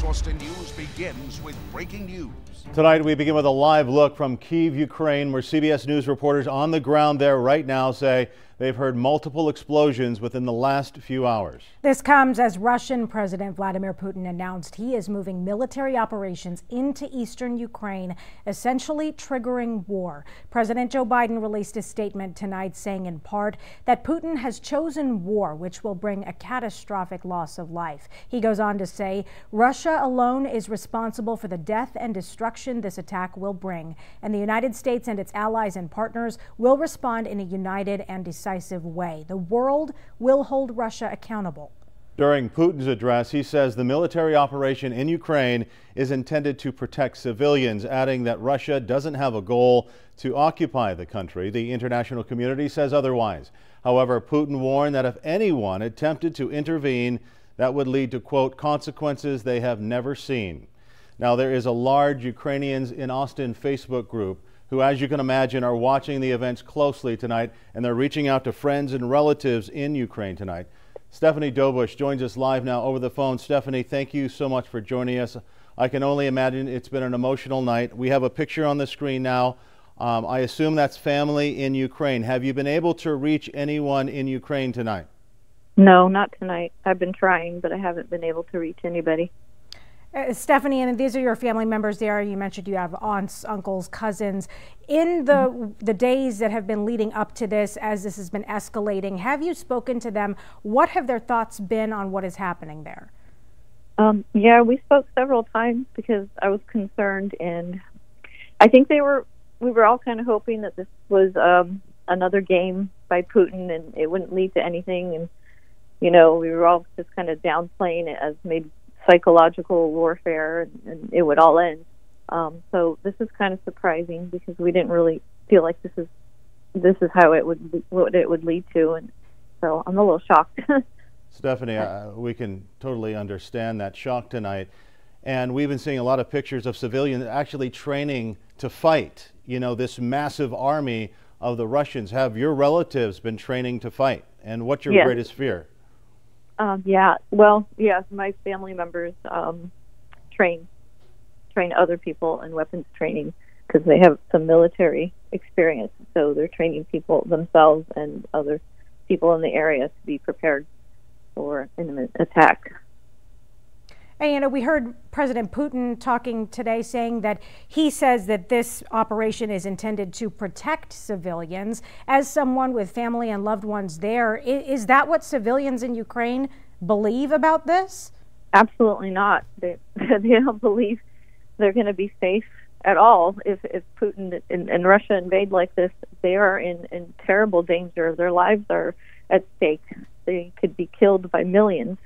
This Austin News begins with breaking news. Tonight we begin with a live look from Kyiv, Ukraine, where CBS News reporters on the ground there right now say they've heard multiple explosions within the last few hours. This comes as Russian President Vladimir Putin announced he is moving military operations into eastern Ukraine, essentially triggering war. President Joe Biden released a statement tonight saying in part that Putin has chosen war, which will bring a catastrophic loss of life. He goes on to say Russia alone is responsible for the death and destruction this attack will bring, and the United States and its allies and partners will respond in a united and decisive way. The world will hold Russia accountable. During Putin's address, he says the military operation in Ukraine is intended to protect civilians, adding that Russia doesn't have a goal to occupy the country. The international community says otherwise. However, Putin warned that if anyone attempted to intervene, that would lead to, quote, consequences they have never seen. Now, there is a large Ukrainians in Austin Facebook group who, as you can imagine, are watching the events closely tonight, and they're reaching out to friends and relatives in Ukraine tonight. Stephanie Dobush joins us live now over the phone. Stephanie, thank you so much for joining us. I can only imagine it's been an emotional night. We have a picture on the screen now. I assume that's family in Ukraine. Have you been able to reach anyone in Ukraine tonight? No, not tonight. I've been trying, but I haven't been able to reach anybody. Stephanie, and these are your family members there. You mentioned you have aunts, uncles, cousins. In the days that have been leading up to this, as this has been escalating, have you spoken to them? What have their thoughts been on what is happening there? Yeah, we spoke several times because I was concerned, and I think we were all kind of hoping that this was another game by Putin and it wouldn't lead to anything. And, you know, we were all just kind of downplaying it as maybe psychological warfare, and it would all end. So this is kind of surprising because we didn't really feel like this is how what it would lead to, and so I'm a little shocked. Stephanie, we can totally understand that shock tonight, and we've been seeing a lot of pictures of civilians actually training to fight. You know, this massive army of the Russians. Have your relatives been training to fight, and what's your greatest fear? Yeah, well, yes, my family members train other people in weapons training because they have some military experience. So they're training people themselves and other people in the area to be prepared for an imminent attack. And, you know, we heard President Putin talking today saying that he says that this operation is intended to protect civilians. As someone with family and loved ones there, is that what civilians in Ukraine believe about this? Absolutely not. They don't believe they're going to be safe at all. If Putin and Russia invade like this, they are in terrible danger. Their lives are at stake. They could be killed by millions.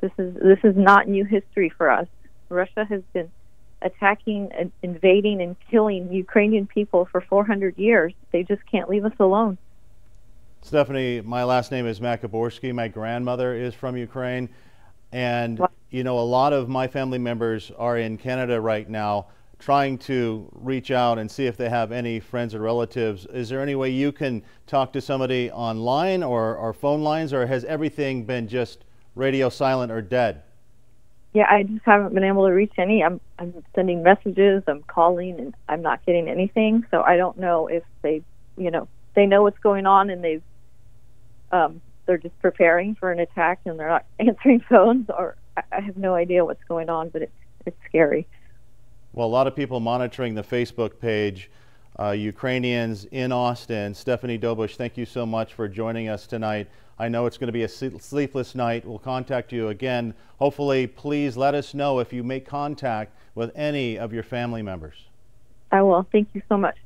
This is not new history for us. Russia has been attacking and invading and killing Ukrainian people for 400 years. They just can't leave us alone. Stephanie, my last name is Makaborski. My grandmother is from Ukraine. And, you know, a lot of my family members are in Canada right now trying to reach out and see if they have any friends or relatives. Is there any way you can talk to somebody online or phone lines, or has everything been just radio silent or dead? Yeah, I just haven't been able to reach any. I'm sending messages, I'm calling, and I'm not getting anything. So I don't know if they know what's going on, and they're just preparing for an attack and they're not answering phones, or I have no idea what's going on, but it's scary. Well, a lot of people monitoring the Facebook page, Ukrainians in Austin. Stephanie Dobush, thank you so much for joining us tonight. I know it's going to be a sleepless night. We'll contact you again. Hopefully, please let us know if you make contact with any of your family members. I will. Thank you so much.